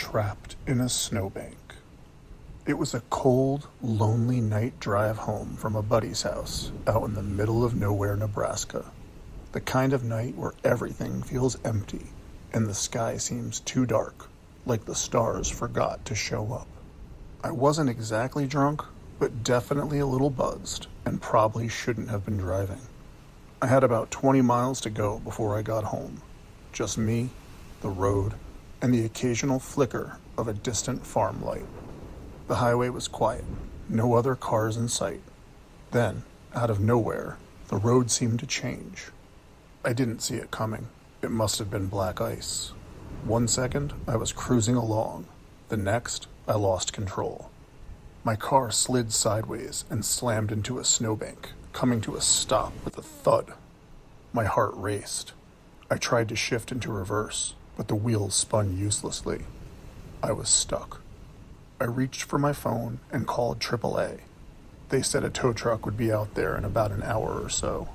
trapped in a snowbank. It was a cold, lonely night drive home from a buddy's house out in the middle of nowhere, Nebraska. The kind of night where everything feels empty and the sky seems too dark, like the stars forgot to show up. I wasn't exactly drunk, but definitely a little buzzed and probably shouldn't have been driving. I had about 20 miles to go before I got home. Just me, the road, and the occasional flicker of a distant farm light. The highway was quiet, no other cars in sight. Then, out of nowhere, the road seemed to change. I didn't see it coming. It must have been black ice. 1 second, I was cruising along. The next, I lost control. My car slid sideways and slammed into a snowbank, coming to a stop with a thud. My heart raced. I tried to shift into reverse, but the wheels spun uselessly. I was stuck. I reached for my phone and called AAA. They said a tow truck would be out there in about an hour or so.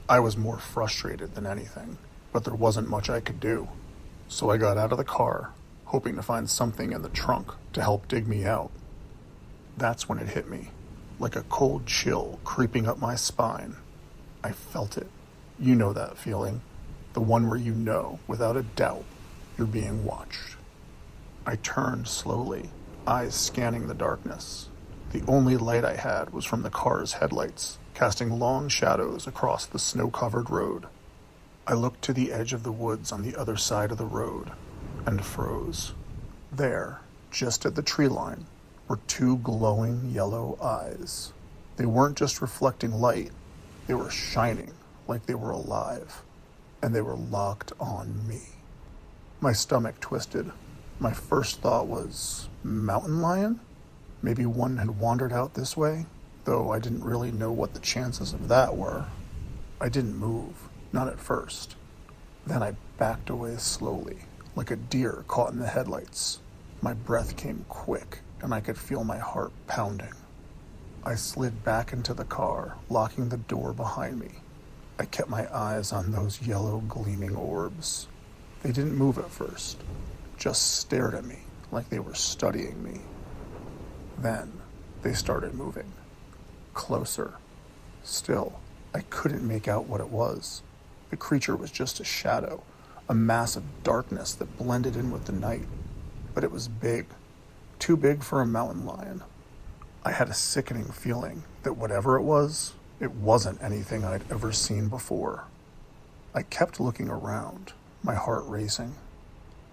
I was more frustrated than anything, but there wasn't much I could do. So I got out of the car, hoping to find something in the trunk to help dig me out. That's when it hit me, like a cold chill creeping up my spine. I felt it. You know that feeling, the one where you know, without a doubt, you're being watched. I turned slowly, eyes scanning the darkness. The only light I had was from the car's headlights, casting long shadows across the snow-covered road. I looked to the edge of the woods on the other side of the road and froze. There, just at the tree line, were two glowing yellow eyes. They weren't just reflecting light, they were shining like they were alive, and they were locked on me. My stomach twisted. My first thought was, mountain lion? Maybe one had wandered out this way, though I didn't really know what the chances of that were. I didn't move, not at first. Then I backed away slowly, like a deer caught in the headlights. My breath came quick, and I could feel my heart pounding. I slid back into the car, locking the door behind me. I kept my eyes on those yellow gleaming orbs. They didn't move at first, just stared at me like they were studying me. Then they started moving. Closer. Still, I couldn't make out what it was. The creature was just a shadow, a mass of darkness that blended in with the night. But it was big, too big for a mountain lion. I had a sickening feeling that whatever it wasn't anything I'd ever seen before. I kept looking around, my heart racing.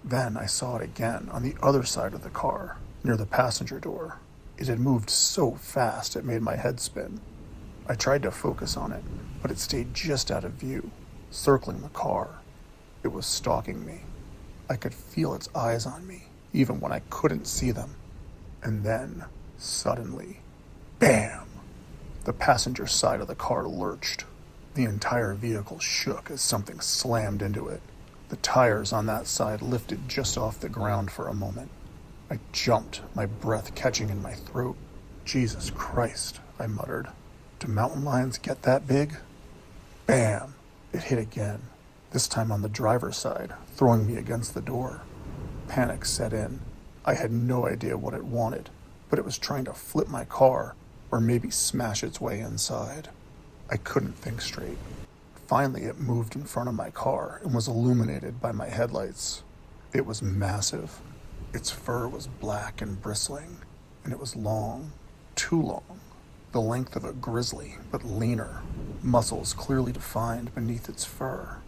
Then I saw it again on the other side of the car, near the passenger door. It had moved so fast it made my head spin. I tried to focus on it, but it stayed just out of view, circling the car. It was stalking me. I could feel its eyes on me, even when I couldn't see them. And then, suddenly, bam! The passenger side of the car lurched. The entire vehicle shook as something slammed into it. The tires on that side lifted just off the ground for a moment. I jumped, my breath catching in my throat. Jesus Christ, I muttered. Do mountain lions get that big? Bam! It hit again, this time on the driver's side, throwing me against the door. Panic set in. I had no idea what it wanted, but it was trying to flip my car, or maybe smash its way inside. I couldn't think straight. Finally, it moved in front of my car and was illuminated by my headlights. It was massive. Its fur was black and bristling, and it was long, too long, the length of a grizzly, but leaner, muscles clearly defined beneath its fur.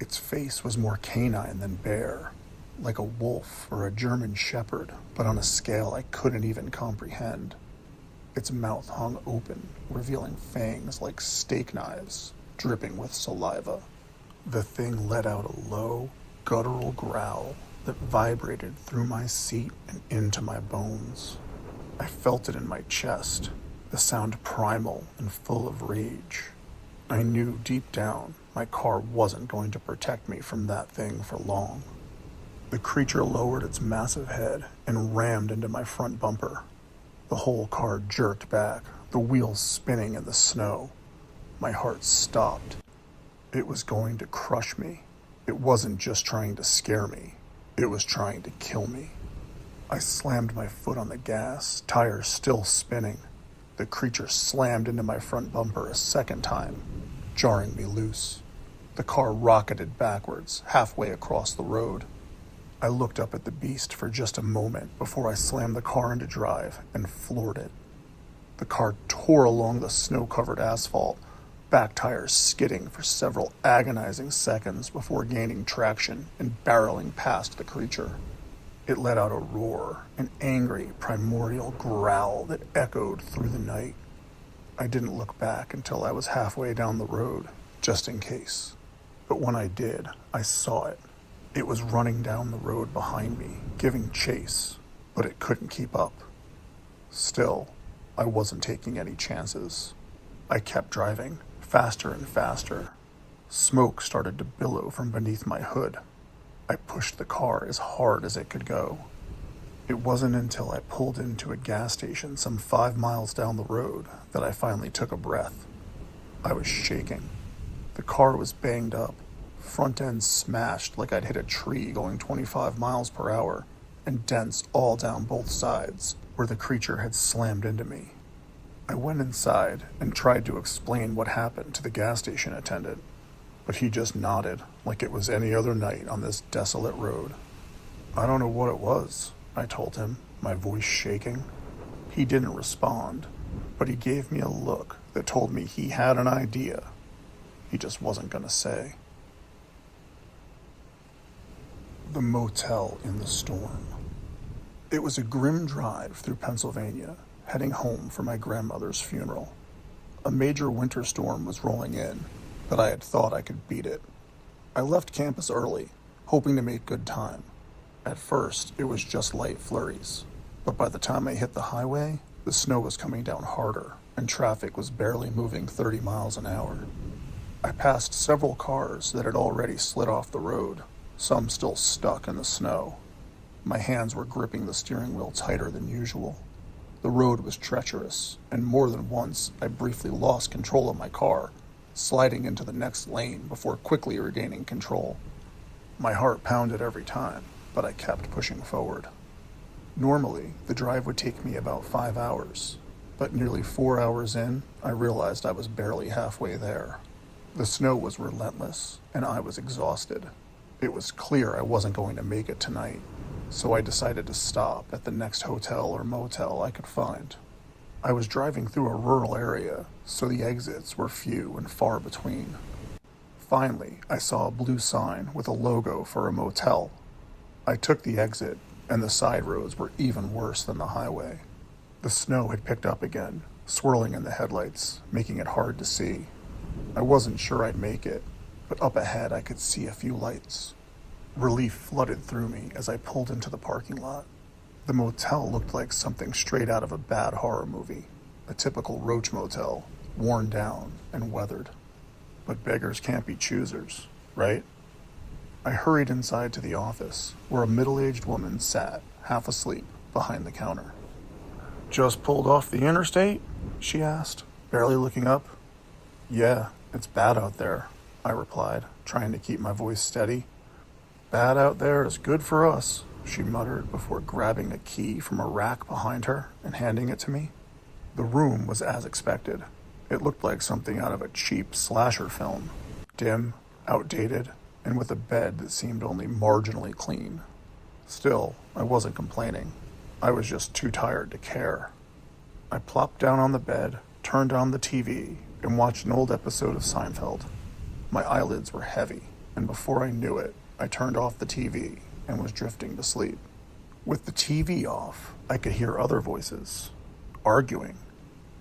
Its face was more canine than bear, like a wolf or a German shepherd, but on a scale I couldn't even comprehend. Its mouth hung open, revealing fangs like steak knives, dripping with saliva. The thing let out a low, guttural growl that vibrated through my seat and into my bones. I felt it in my chest, the sound primal and full of rage. I knew deep down my car wasn't going to protect me from that thing for long. The creature lowered its massive head and rammed into my front bumper. The whole car jerked back, the wheels spinning in the snow. My heart stopped. It was going to crush me. It wasn't just trying to scare me. It was trying to kill me. I slammed my foot on the gas, tires still spinning. The creature slammed into my front bumper a second time, jarring me loose. The car rocketed backwards, halfway across the road. I looked up at the beast for just a moment before I slammed the car into drive and floored it. The car tore along the snow-covered asphalt, back tires skidding for several agonizing seconds before gaining traction and barreling past the creature. It let out a roar, an angry, primordial growl that echoed through the night. I didn't look back until I was halfway down the road, just in case. But when I did, I saw it. It was running down the road behind me, giving chase, but it couldn't keep up. Still, I wasn't taking any chances. I kept driving, faster and faster. Smoke started to billow from beneath my hood. I pushed the car as hard as it could go. It wasn't until I pulled into a gas station some 5 miles down the road that I finally took a breath. I was shaking. The car was banged up, front end smashed like I'd hit a tree going 25 miles per hour, and dents all down both sides where the creature had slammed into me. I went inside and tried to explain what happened to the gas station attendant, but he just nodded like it was any other night on this desolate road. I don't know what it was, I told him, my voice shaking. He didn't respond, but he gave me a look that told me he had an idea. He just wasn't going to say. The motel in the storm. It was a grim drive through Pennsylvania, heading home for my grandmother's funeral. A major winter storm was rolling in, but I had thought I could beat it. I left campus early, hoping to make good time. At first, it was just light flurries, but by the time I hit the highway, the snow was coming down harder, and traffic was barely moving 30 miles an hour. I passed several cars that had already slid off the road, some still stuck in the snow. My hands were gripping the steering wheel tighter than usual. The road was treacherous, and more than once I briefly lost control of my car, sliding into the next lane before quickly regaining control. My heart pounded every time, but I kept pushing forward. Normally, the drive would take me about 5 hours, but nearly 4 hours in, I realized I was barely halfway there. The snow was relentless, and I was exhausted. It was clear I wasn't going to make it tonight, so I decided to stop at the next hotel or motel I could find. I was driving through a rural area, so the exits were few and far between. Finally, I saw a blue sign with a logo for a motel. I took the exit, and the side roads were even worse than the highway. The snow had picked up again, swirling in the headlights, making it hard to see. I wasn't sure I'd make it, but up ahead I could see a few lights. Relief flooded through me as I pulled into the parking lot. The motel looked like something straight out of a bad horror movie, a typical roach motel, worn down and weathered. But beggars can't be choosers, right? I hurried inside to the office, where a middle-aged woman sat, half asleep, behind the counter. "Just pulled off the interstate?" she asked, barely looking up. "Yeah, it's bad out there," I replied, trying to keep my voice steady. "Bad out there is good for us," she muttered before grabbing a key from a rack behind her and handing it to me. The room was as expected. It looked like something out of a cheap slasher film, dim, outdated, and with a bed that seemed only marginally clean. Still, I wasn't complaining. I was just too tired to care. I plopped down on the bed, turned on the TV, and watched an old episode of Seinfeld. My eyelids were heavy, and before I knew it, I turned off the TV and was drifting to sleep. With the TV off, I could hear other voices, arguing.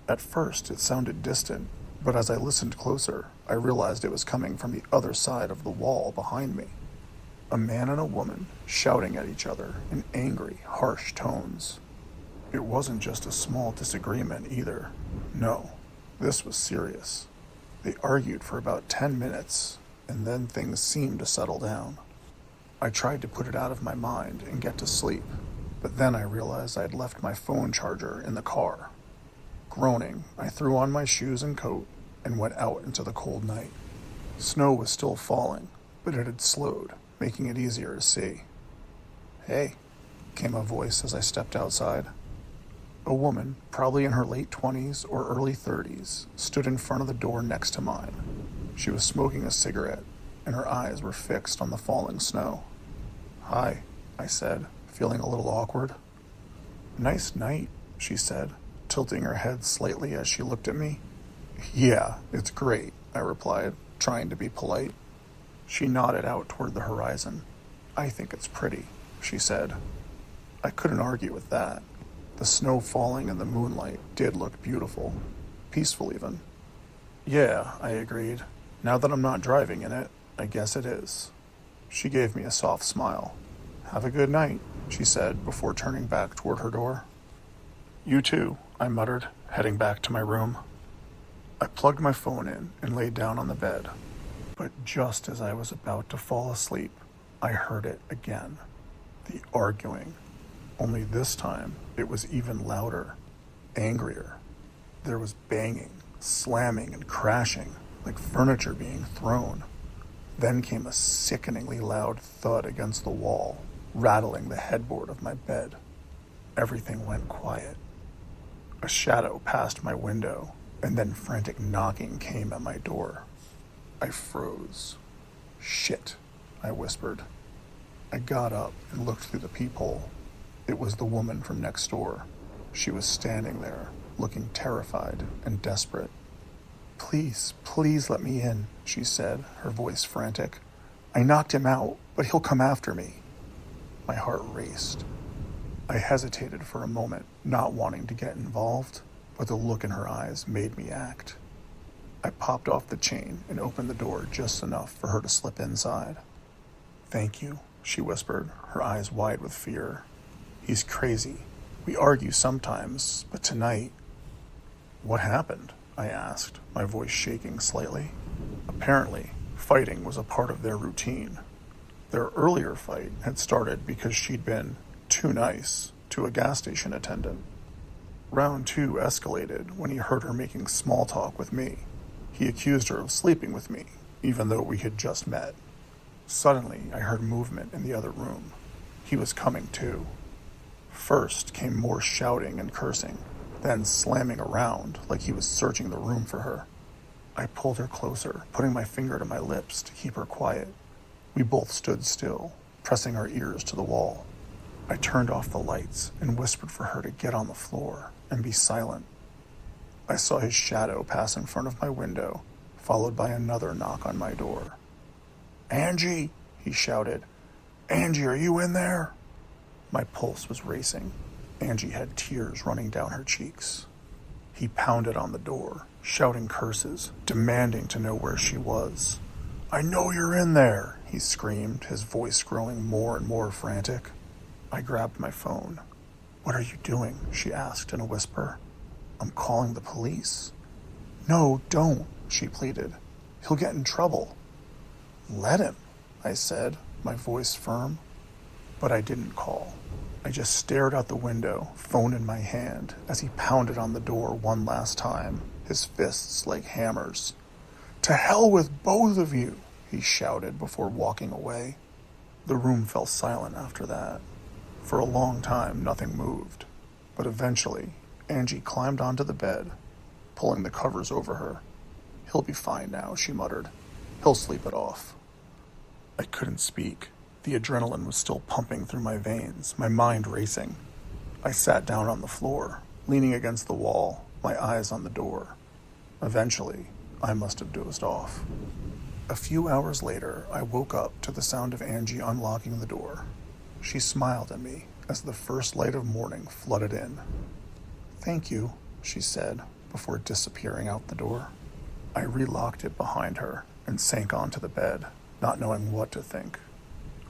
At first, it sounded distant, but as I listened closer, I realized it was coming from the other side of the wall behind me. A man and a woman shouting at each other in angry, harsh tones. It wasn't just a small disagreement either. No, this was serious. They argued for about 10 minutes, and then things seemed to settle down. I tried to put it out of my mind and get to sleep, but then I realized I'd left my phone charger in the car. Groaning, I threw on my shoes and coat and went out into the cold night. Snow was still falling, but it had slowed, making it easier to see. "Hey," came a voice as I stepped outside. A woman, probably in her late 20s or early 30s, stood in front of the door next to mine. She was smoking a cigarette, and her eyes were fixed on the falling snow. "Hi," I said, feeling a little awkward. "Nice night," she said, tilting her head slightly as she looked at me. "Yeah, it's great," I replied, trying to be polite. She nodded out toward the horizon. "I think it's pretty," she said. I couldn't argue with that. The snow falling in the moonlight did look beautiful, peaceful even. "Yeah," I agreed. "Now that I'm not driving in it, I guess it is." She gave me a soft smile. "Have a good night," she said before turning back toward her door. "You too," I muttered, heading back to my room. I plugged my phone in and laid down on the bed. But just as I was about to fall asleep, I heard it again. The arguing. Only this time, it was even louder, angrier. There was banging, slamming, and crashing, like furniture being thrown. Then came a sickeningly loud thud against the wall, rattling the headboard of my bed. Everything went quiet. A shadow passed my window, and then frantic knocking came at my door. I froze. "Shit," I whispered. I got up and looked through the peephole. It was the woman from next door. She was standing there, looking terrified and desperate. "Please, please let me in," she said, her voice frantic. "I knocked him out, but he'll come after me." My heart raced. I hesitated for a moment, not wanting to get involved, but the look in her eyes made me act. I popped off the chain and opened the door just enough for her to slip inside. "Thank you," she whispered, her eyes wide with fear. "He's crazy. We argue sometimes, but tonight—" "What happened?" I asked, my voice shaking slightly. Apparently, fighting was a part of their routine. Their earlier fight had started because she'd been too nice to a gas station attendant. Round 2 escalated when he heard her making small talk with me. He accused her of sleeping with me, even though we had just met. Suddenly, I heard movement in the other room. He was coming too. First came more shouting and cursing, then slamming around like he was searching the room for her. I pulled her closer, putting my finger to my lips to keep her quiet. We both stood still, pressing our ears to the wall. I turned off the lights and whispered for her to get on the floor and be silent. I saw his shadow pass in front of my window, followed by another knock on my door. "Angie!" he shouted. "Angie, are you in there?" My pulse was racing. Angie had tears running down her cheeks. He pounded on the door, shouting curses, demanding to know where she was. "I know you're in there," he screamed, his voice growing more and more frantic. I grabbed my phone. "What are you doing?" she asked in a whisper. "I'm calling the police." "No, don't," she pleaded. "He'll get in trouble." "Let him," I said, my voice firm. But I didn't call. I just stared out the window, phone in my hand, as he pounded on the door one last time, his fists like hammers. "To hell with both of you," he shouted before walking away. The room fell silent after that. For a long time, nothing moved. But eventually, Angie climbed onto the bed, pulling the covers over her. "He'll be fine now," she muttered. "He'll sleep it off." I couldn't speak. The adrenaline was still pumping through my veins, my mind racing. I sat down on the floor, leaning against the wall, my eyes on the door. Eventually, I must have dozed off. A few hours later, I woke up to the sound of Angie unlocking the door. She smiled at me as the first light of morning flooded in. "Thank you," she said, before disappearing out the door. I relocked it behind her and sank onto the bed, not knowing what to think.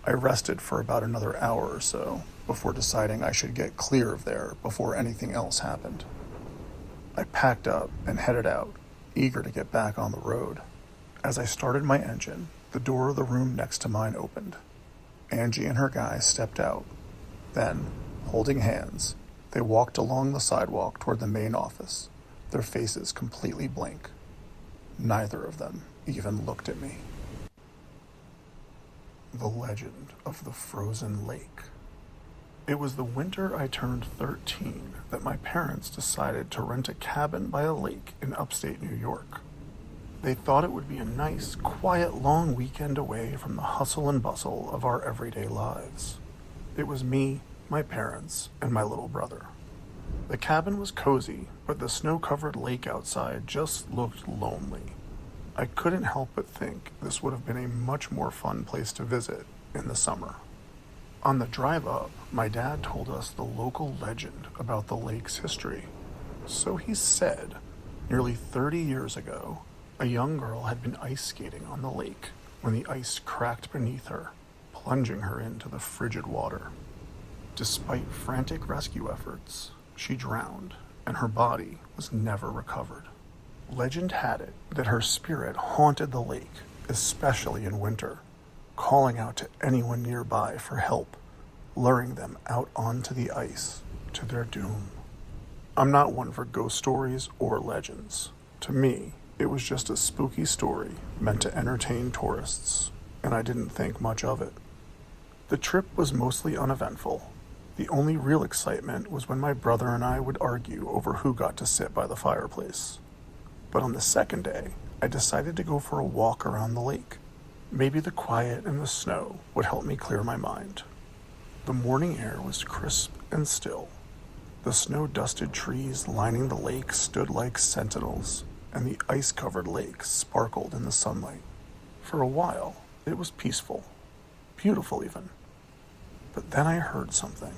I rested for about another hour or so before deciding I should get clear of there before anything else happened. I packed up and headed out, eager to get back on the road. As I started my engine, the door of the room next to mine opened. Angie and her guy stepped out. Then, holding hands, they walked along the sidewalk toward the main office, their faces completely blank. Neither of them even looked at me. The Legend of the Frozen Lake. It was the winter I turned 13 that my parents decided to rent a cabin by a lake in upstate New York. They thought it would be a nice, quiet, long weekend away from the hustle and bustle of our everyday lives. It was me, my parents, and my little brother. The cabin was cozy, but the snow-covered lake outside just looked lonely. I couldn't help but think this would have been a much more fun place to visit in the summer. On the drive up, my dad told us the local legend about the lake's history. So he said, nearly 30 years ago, a young girl had been ice skating on the lake when the ice cracked beneath her, plunging her into the frigid water. Despite frantic rescue efforts, she drowned, and her body was never recovered. Legend had it that her spirit haunted the lake, especially in winter, calling out to anyone nearby for help, luring them out onto the ice to their doom. I'm not one for ghost stories or legends. To me, it was just a spooky story meant to entertain tourists, and I didn't think much of it. The trip was mostly uneventful. The only real excitement was when my brother and I would argue over who got to sit by the fireplace. But on the second day, I decided to go for a walk around the lake. Maybe the quiet and the snow would help me clear my mind. The morning air was crisp and still. The snow-dusted trees lining the lake stood like sentinels, and the ice-covered lake sparkled in the sunlight. For a while, it was peaceful, beautiful even. But then I heard something.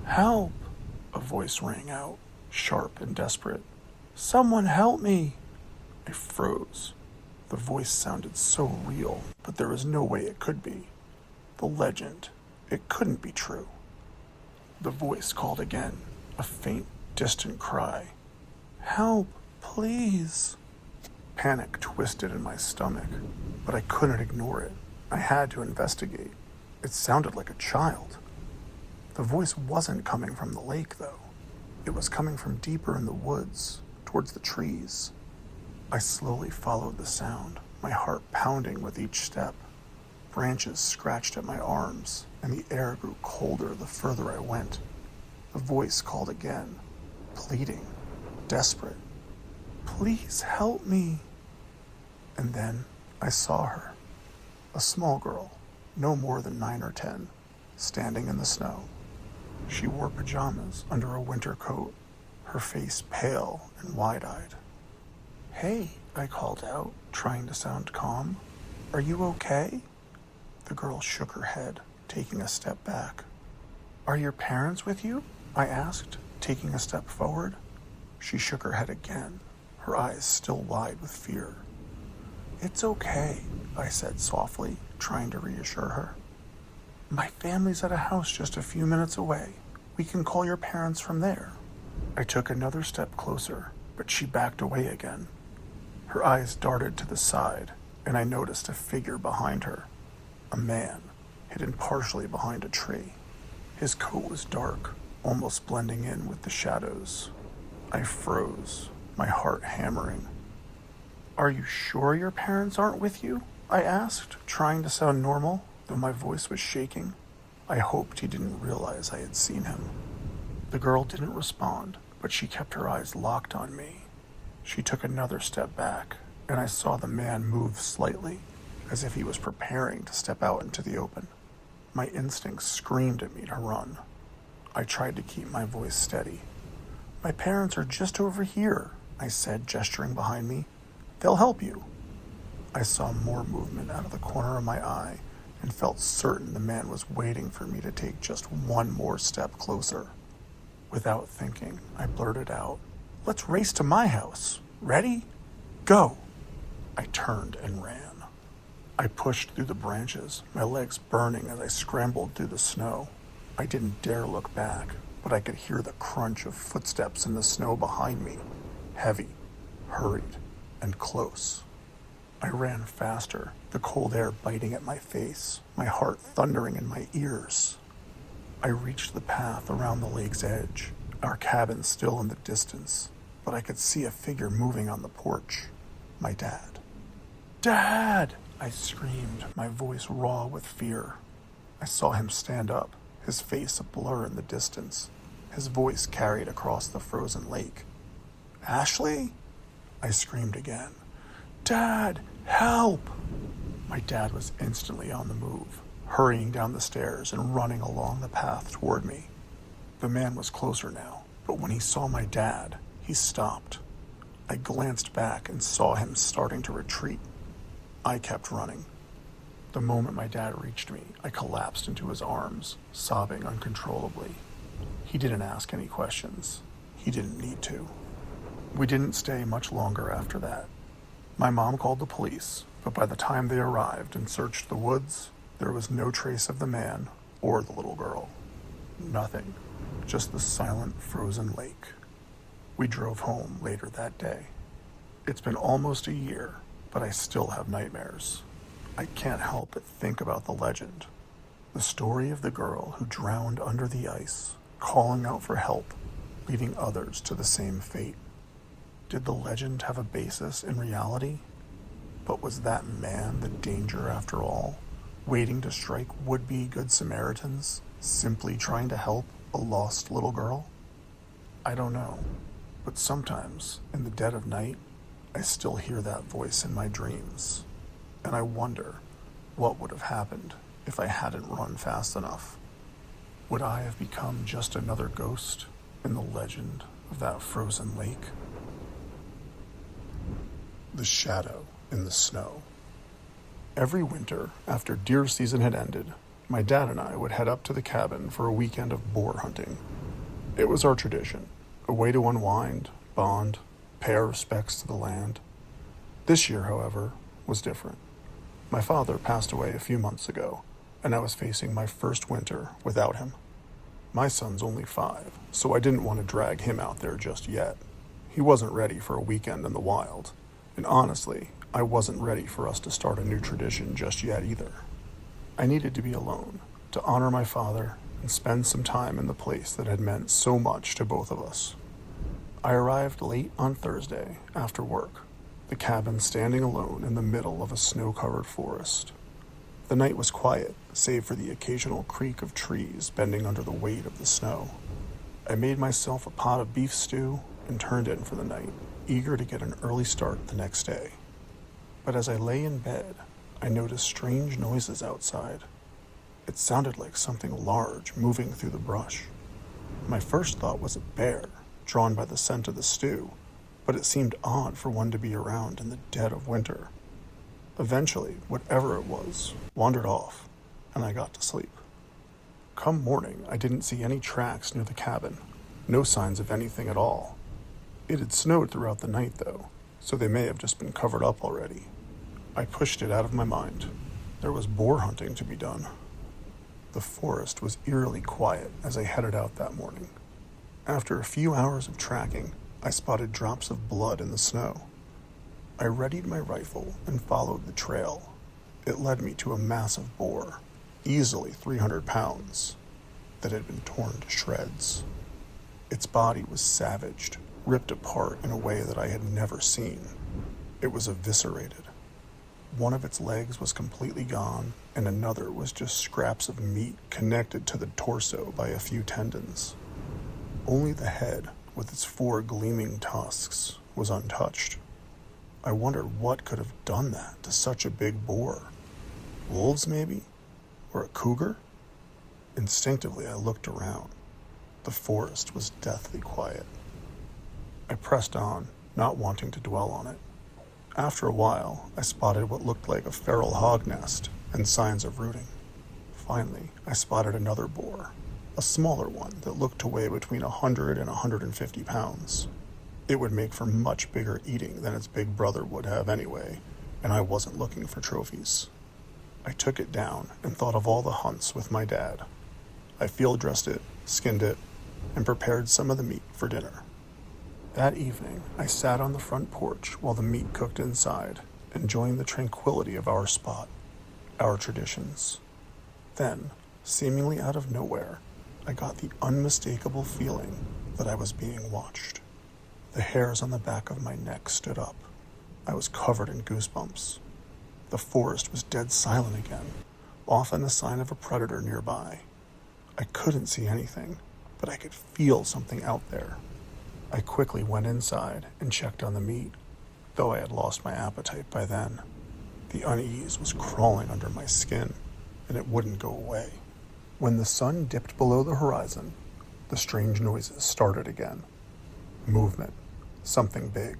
"Help!" a voice rang out, sharp and desperate. "Someone help me!" I froze. The voice sounded so real, but there was no way it could be. The legend, it couldn't be true. The voice called again, a faint, distant cry. "Help, please!" Panic twisted in my stomach, but I couldn't ignore it. I had to investigate. It sounded like a child. The voice wasn't coming from the lake, though. It was coming from deeper in the woods, towards the trees. I slowly followed the sound, my heart pounding with each step. Branches scratched at my arms, and the air grew colder the further I went. The voice called again, pleading, desperate. "Please help me." And then I saw her, a small girl, no more than 9 or 10, standing in the snow. She wore pajamas under a winter coat, her face pale and wide-eyed. "Hey," I called out, trying to sound calm. "Are you okay?" The girl shook her head, taking a step back. "Are your parents with you?" I asked, taking a step forward. She shook her head again, her eyes still wide with fear. "It's okay," I said softly, trying to reassure her. "My family's at a house just a few minutes away. We can call your parents from there." I took another step closer, but she backed away again. Her eyes darted to the side, and I noticed a figure behind her. A man, hidden partially behind a tree. His coat was dark, almost blending in with the shadows. I froze, my heart hammering. "Are you sure your parents aren't with you?" I asked, trying to sound normal, though my voice was shaking. I hoped he didn't realize I had seen him. The girl didn't respond, but she kept her eyes locked on me. She took another step back, and I saw the man move slightly, as if he was preparing to step out into the open. My instincts screamed at me to run. I tried to keep my voice steady. "My parents are just over here," I said, gesturing behind me. "They'll help you." I saw more movement out of the corner of my eye and felt certain the man was waiting for me to take just one more step closer. Without thinking, I blurted out, "Let's race to my house. Ready? Go!" I turned and ran. I pushed through the branches, my legs burning as I scrambled through the snow. I didn't dare look back, but I could hear the crunch of footsteps in the snow behind me, heavy, hurried, and close. I ran faster, the cold air biting at my face, my heart thundering in my ears. I reached the path around the lake's edge, our cabin still in the distance, but I could see a figure moving on the porch. My dad. "Dad!" I screamed, my voice raw with fear. I saw him stand up, his face a blur in the distance, his voice carried across the frozen lake. "Ashley?" I screamed again. "Dad, help!" My dad was instantly on the move, hurrying down the stairs and running along the path toward me. The man was closer now, but when he saw my dad, he stopped. I glanced back and saw him starting to retreat. I kept running. The moment my dad reached me, I collapsed into his arms, sobbing uncontrollably. He didn't ask any questions. He didn't need to. We didn't stay much longer after that. My mom called the police, but by the time they arrived and searched the woods, there was no trace of the man or the little girl. Nothing. Just the silent, frozen lake. We drove home later that day. It's been almost a year, but I still have nightmares. I can't help but think about the legend. The story of the girl who drowned under the ice, calling out for help, leading others to the same fate. Did the legend have a basis in reality? But was that man the danger after all, waiting to strike would-be Good Samaritans, simply trying to help a lost little girl? I don't know, but sometimes, in the dead of night, I still hear that voice in my dreams, and I wonder what would have happened if I hadn't run fast enough. Would I have become just another ghost in the legend of that frozen lake? The shadow in the snow. Every winter, after deer season had ended, my dad and I would head up to the cabin for a weekend of boar hunting. It was our tradition, a way to unwind, bond, pay our respects to the land. This year, however, was different. My father passed away a few months ago, and I was facing my first winter without him. My son's only 5, so I didn't want to drag him out there just yet. He wasn't ready for a weekend in the wild, and honestly, I wasn't ready for us to start a new tradition just yet either. I needed to be alone, to honor my father and spend some time in the place that had meant so much to both of us. I arrived late on Thursday after work, the cabin standing alone in the middle of a snow-covered forest. The night was quiet, save for the occasional creak of trees bending under the weight of the snow. I made myself a pot of beef stew and turned in for the night, eager to get an early start the next day. But as I lay in bed, I noticed strange noises outside. It sounded like something large moving through the brush. My first thought was a bear, drawn by the scent of the stew, but it seemed odd for one to be around in the dead of winter. Eventually, whatever it was, wandered off, and I got to sleep. Come morning, I didn't see any tracks near the cabin, no signs of anything at all. It had snowed throughout the night, though, so they may have just been covered up already. I pushed it out of my mind. There was boar hunting to be done. The forest was eerily quiet as I headed out that morning. After a few hours of tracking, I spotted drops of blood in the snow. I readied my rifle and followed the trail. It led me to a massive boar, easily 300 pounds, that had been torn to shreds. Its body was savaged, ripped apart in a way that I had never seen. It was eviscerated. One of its legs was completely gone, and another was just scraps of meat connected to the torso by a few tendons. Only the head, with its 4 gleaming tusks, was untouched. I wondered what could have done that to such a big boar. Wolves, maybe? Or a cougar? Instinctively, I looked around. The forest was deathly quiet. I pressed on, not wanting to dwell on it. After a while, I spotted what looked like a feral hog nest and signs of rooting. Finally, I spotted another boar, a smaller one that looked to weigh between 100 and 150 pounds. It would make for much bigger eating than its big brother would have anyway, and I wasn't looking for trophies. I took it down and thought of all the hunts with my dad. I field dressed it, skinned it, and prepared some of the meat for dinner. That evening, I sat on the front porch while the meat cooked inside, enjoying the tranquility of our spot, our traditions. Then, seemingly out of nowhere, I got the unmistakable feeling that I was being watched. The hairs on the back of my neck stood up. I was covered in goosebumps. The forest was dead silent again, often a sign of a predator nearby. I couldn't see anything, but I could feel something out there. I quickly went inside and checked on the meat, though I had lost my appetite by then. The unease was crawling under my skin, and it wouldn't go away. When the sun dipped below the horizon, the strange noises started again. Movement. Something big.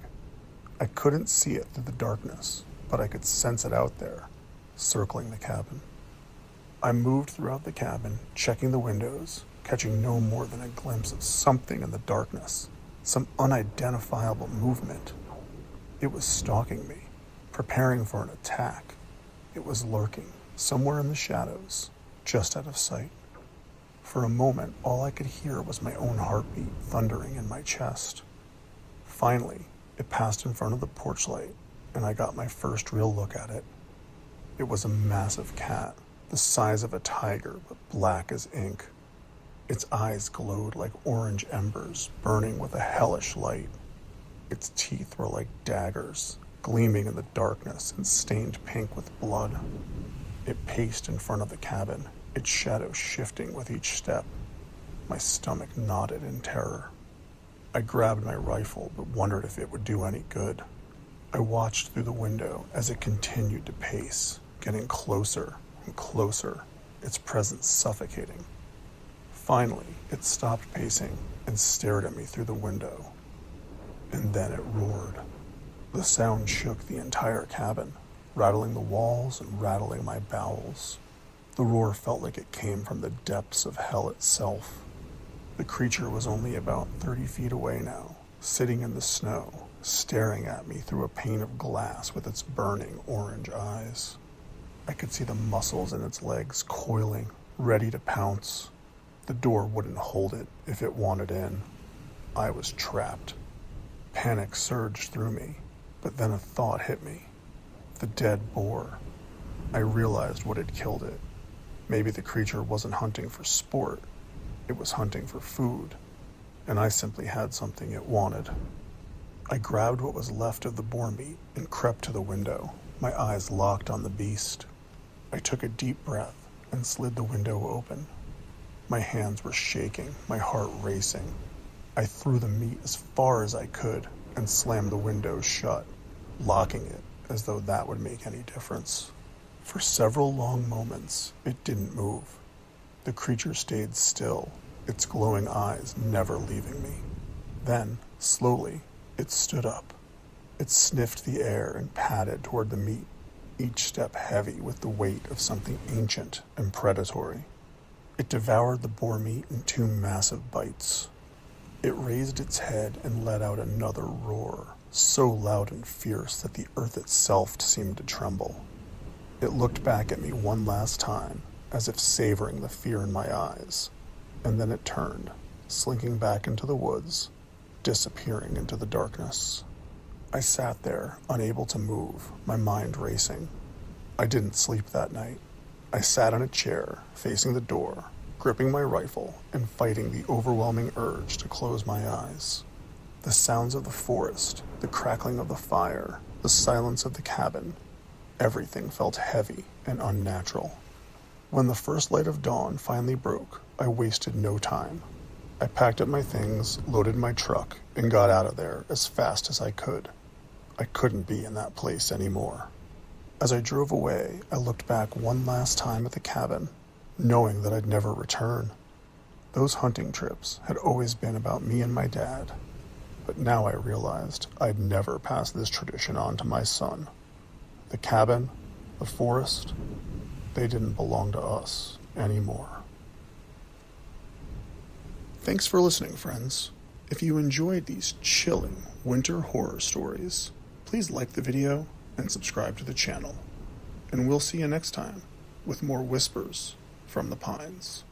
I couldn't see it through the darkness, but I could sense it out there, circling the cabin. I moved throughout the cabin, checking the windows, catching no more than a glimpse of something in the darkness, some unidentifiable movement. It was stalking me, preparing for an attack. It was lurking, somewhere in the shadows, just out of sight. For a moment, all I could hear was my own heartbeat thundering in my chest. Finally, it passed in front of the porch light, and I got my first real look at it. It was a massive cat, the size of a tiger, but black as ink. Its eyes glowed like orange embers, burning with a hellish light. Its teeth were like daggers, gleaming in the darkness and stained pink with blood. It paced in front of the cabin, its shadow shifting with each step. My stomach knotted in terror. I grabbed my rifle, but wondered if it would do any good. I watched through the window as it continued to pace, getting closer and closer, its presence suffocating. Finally, it stopped pacing and stared at me through the window. And then it roared. The sound shook the entire cabin, rattling the walls and rattling my bowels. The roar felt like it came from the depths of hell itself. The creature was only about 30 feet away now, sitting in the snow, staring at me through a pane of glass with its burning orange eyes. I could see the muscles in its legs coiling, ready to pounce. The door wouldn't hold it if it wanted in. I was trapped. Panic surged through me, but then a thought hit me. The dead boar. I realized what had killed it. Maybe the creature wasn't hunting for sport. It was hunting for food, and I simply had something it wanted. I grabbed what was left of the boar meat and crept to the window, my eyes locked on the beast. I took a deep breath and slid the window open. My hands were shaking, my heart racing. I threw the meat as far as I could and slammed the window shut, locking it as though that would make any difference. For several long moments, it didn't move. The creature stayed still, its glowing eyes never leaving me. Then, slowly, it stood up. It sniffed the air and padded toward the meat, each step heavy with the weight of something ancient and predatory. It devoured the boar meat in 2 massive bites. It raised its head and let out another roar, so loud and fierce that the earth itself seemed to tremble. It looked back at me one last time, as if savoring the fear in my eyes, and then it turned, slinking back into the woods, disappearing into the darkness. I sat there, unable to move, my mind racing. I didn't sleep that night. I sat in a chair, facing the door, gripping my rifle and fighting the overwhelming urge to close my eyes. The sounds of the forest, the crackling of the fire, the silence of the cabin, everything felt heavy and unnatural. When the first light of dawn finally broke, I wasted no time. I packed up my things, loaded my truck, and got out of there as fast as I could. I couldn't be in that place anymore. As I drove away, I looked back one last time at the cabin, knowing that I'd never return. Those hunting trips had always been about me and my dad, but now I realized I'd never pass this tradition on to my son. The cabin, the forest, they didn't belong to us anymore. Thanks for listening, friends. If you enjoyed these chilling winter horror stories, please like the video and subscribe to the channel. And we'll see you next time with more whispers from the pines.